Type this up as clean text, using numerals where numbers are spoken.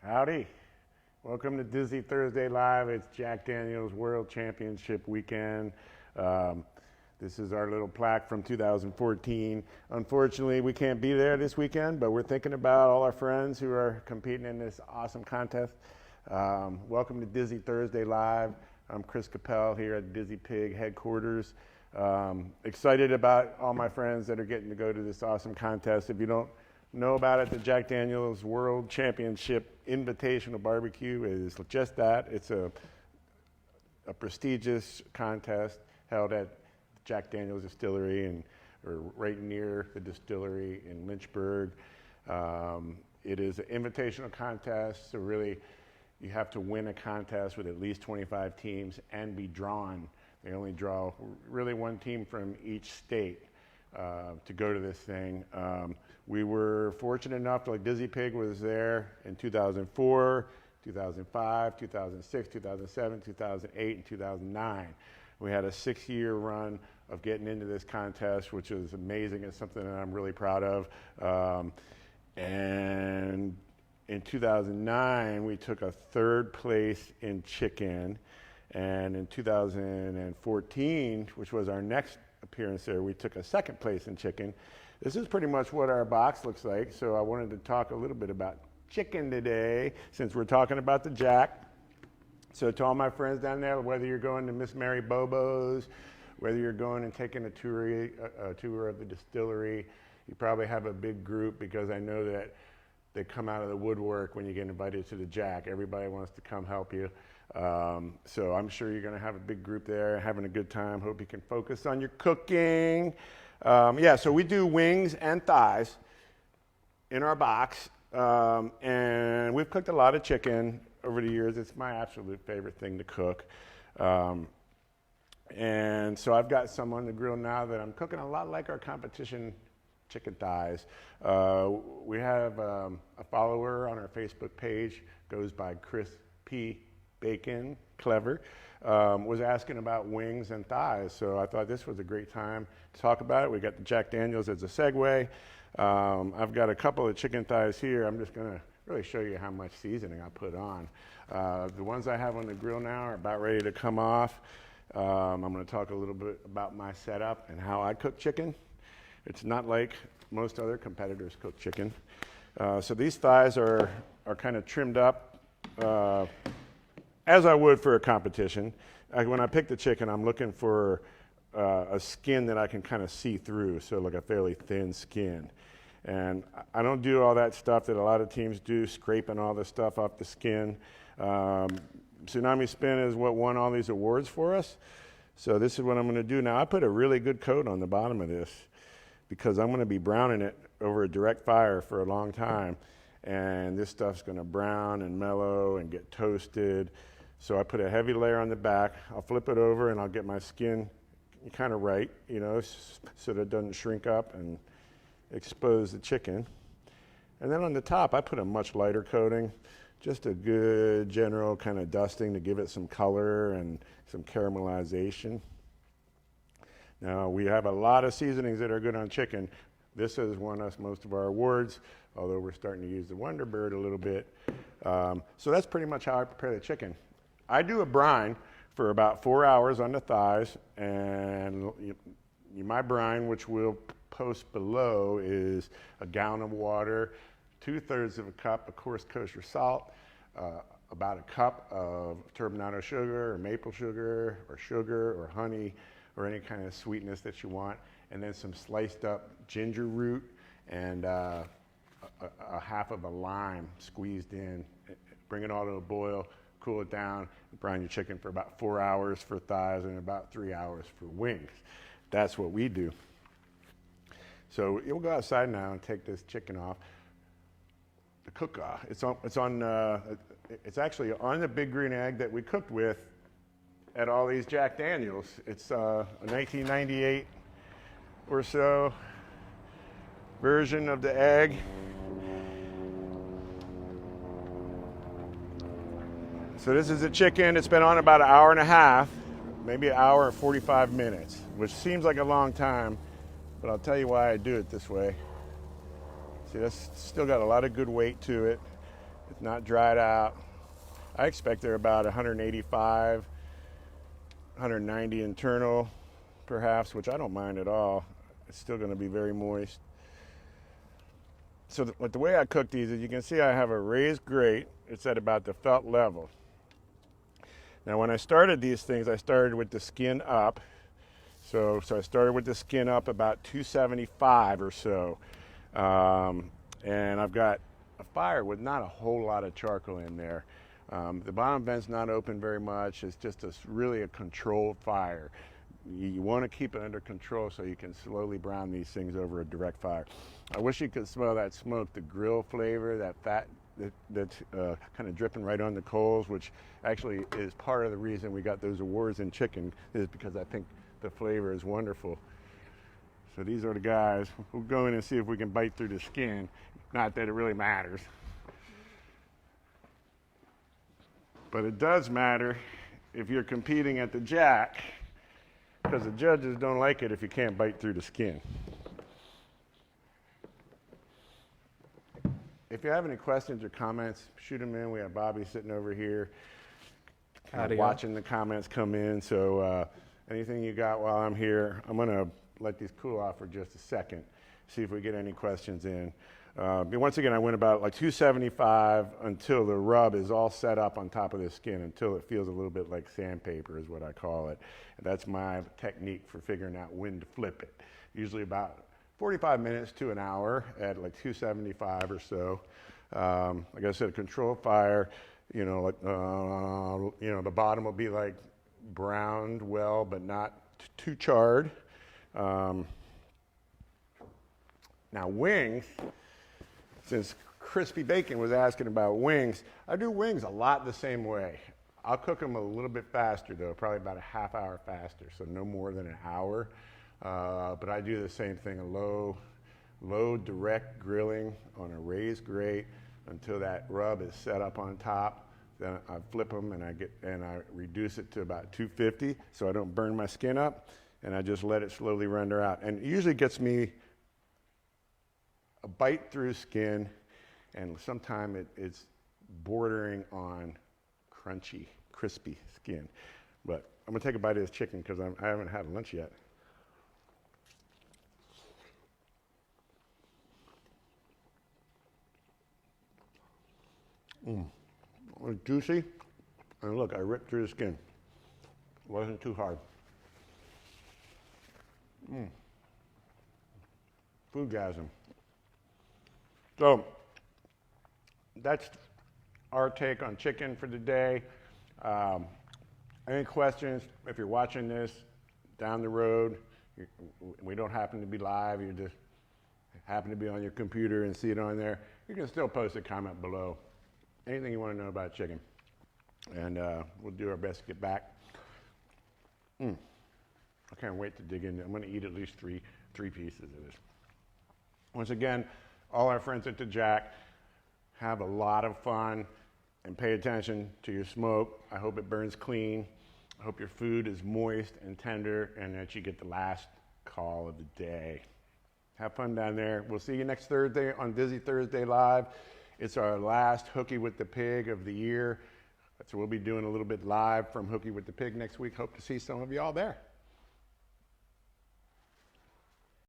Howdy. Welcome to Dizzy Thursday Live. It's Jack Daniels World Championship weekend. This is our little plaque from 2014. Unfortunately, we can't be there this weekend, but we're thinking about all our friends who are competing in this awesome contest. Welcome to Dizzy Thursday Live. I'm Chris Capel here at Dizzy Pig headquarters. Excited about all my friends that are getting to go to this awesome contest. If you don't know about it, the Jack Daniels World Championship Invitational Barbecue is just that. It's a prestigious contest held at Jack Daniels Distillery or right near the distillery in Lynchburg. It is an invitational contest, so really you have to win a contest with at least 25 teams and be drawn. They only draw really one team from each state to go to this thing. We were fortunate enough, like Dizzy Pig was there in 2004, 2005, 2006, 2007, 2008, and 2009. We had a 6-year run of getting into this contest, which is amazing. It's something that I'm really proud of. And in 2009, we took a 3rd place in chicken. And in 2014, which was our next appearance there, we took a 2nd place in chicken. This is pretty much what our box looks like, so I wanted to talk a little bit about chicken today, since we're talking about the Jack. So to all my friends down there, whether you're going to Miss Mary Bobo's, whether you're going and taking a tour of the distillery, you probably have a big group, because I know that they come out of the woodwork when you get invited to the Jack. Everybody wants to come help you. So I'm sure you're going to have a big group there, having a good time. Hope you can focus on your cooking. So we do wings and thighs in our box. And we've cooked a lot of chicken over the years. It's my absolute favorite thing to cook. And so I've got some on the grill now that I'm cooking a lot like our competition chicken thighs. We have a follower on our Facebook page, goes by Chris P. Bacon, clever, was asking about wings and thighs. So I thought this was a great time to talk about it. We got the Jack Daniels as a segue. I've got a couple of chicken thighs here. I'm just going to really show you how much seasoning I put on. The ones I have on the grill now are about ready to come off. I'm going to talk a little bit about my setup and how I cook chicken. It's not like most other competitors cook chicken. So these thighs are kind of trimmed up as I would for a competition. When I pick the chicken, I'm looking for a skin that I can kind of see through, so like a fairly thin skin. And I don't do all that stuff that a lot of teams do, scraping all the stuff off the skin. Tsunami Spin is what won all these awards for us. So this is what I'm going to do now. I put a really good coat on the bottom of this because I'm going to be browning it over a direct fire for a long time. And this stuff's going to brown and mellow and get toasted. So I put a heavy layer on the back. I'll flip it over and I'll get my skin kind of right, so that it doesn't shrink up and expose the chicken. And then on the top, I put a much lighter coating, just a good general kind of dusting to give it some color and some caramelization. Now, we have a lot of seasonings that are good on chicken. This has won us most of our awards, although we're starting to use the Wonderbird a little bit. So that's pretty much how I prepare the chicken. I do a brine for about 4 hours on the thighs, and my brine, which we'll post below, is a gallon of water, 2/3 of a cup of coarse kosher salt, about a cup of turbinado sugar or maple sugar or honey or any kind of sweetness that you want, and then some sliced up ginger root and a half of a lime squeezed in. Bring it all to a boil, cool it down, brine your chicken for about 4 hours for thighs and about 3 hours for wings. That's what we do. So we'll go outside now and take this chicken off. The cook-off. It's actually on the Big Green Egg that we cooked with at all these Jack Daniels. It's a 1998 or so version of the egg. So this is the chicken. It's been on about an hour and a half, maybe an hour and 45 minutes, which seems like a long time, but I'll tell you why I do it this way. See, that's still got a lot of good weight to it. It's not dried out. I expect they're about 185, 190 internal, perhaps, which I don't mind at all. It's still going to be very moist. So the way I cook these is, you can see I have a raised grate. It's at about the felt level. Now when I started these things, I started with the skin up. So I started with the skin up about 275 or so. And I've got a fire with not a whole lot of charcoal in there. The bottom vent's not open very much. It's just really a controlled fire. You want to keep it under control so you can slowly brown these things over a direct fire. I wish you could smell that smoke, the grill flavor, that fat that's kind of dripping right on the coals, which actually is part of the reason we got those awards in chicken, is because I think the flavor is wonderful. So these are the guys. We'll go in and see if we can bite through the skin. Not that it really matters. But it does matter if you're competing at the Jack, because the judges don't like it if you can't bite through the skin. If you have any questions or comments, shoot them in. We have Bobby sitting over here watching the comments come in. So anything you got while I'm here, I'm going to let these cool off for just a second, see if we get any questions in. Once again, I went about like 275 until the rub is all set up on top of the skin, until it feels a little bit like sandpaper is what I call it. And that's my technique for figuring out when to flip it. Usually about 45 minutes to an hour at like 275 or so. Like I said, control fire, the bottom will be like browned well, but not too charred. Now wings, since Crispy Bacon was asking about wings, I do wings a lot the same way. I'll cook them a little bit faster though, probably about a half hour faster, so no more than an hour. But I do the same thing, a low direct grilling on a raised grate until that rub is set up on top. Then I flip them and I reduce it to about 250 so I don't burn my skin up, and I just let it slowly render out. And it usually gets me a bite through skin, and sometimes it's bordering on crunchy, crispy skin. But I'm gonna take a bite of this chicken because I haven't had lunch yet. It's juicy, and look, I ripped through the skin. It wasn't too hard. Foodgasm. So that's our take on chicken for today. Any questions? If you're watching this down the road, we don't happen to be live, you just happen to be on your computer and see it on there, you can still post a comment below. Anything you want to know about chicken. And we'll do our best to get back. I can't wait to dig in. I'm going to eat at least three pieces of this. Once again, all our friends at the Jack, have a lot of fun and pay attention to your smoke. I hope it burns clean. I hope your food is moist and tender, and that you get the last call of the day. Have fun down there. We'll see you next Thursday on Dizzy Thursday Live. It's our last Hooky with the Pig of the year. So we'll be doing a little bit live from Hooky with the Pig next week. Hope to see some of you all there.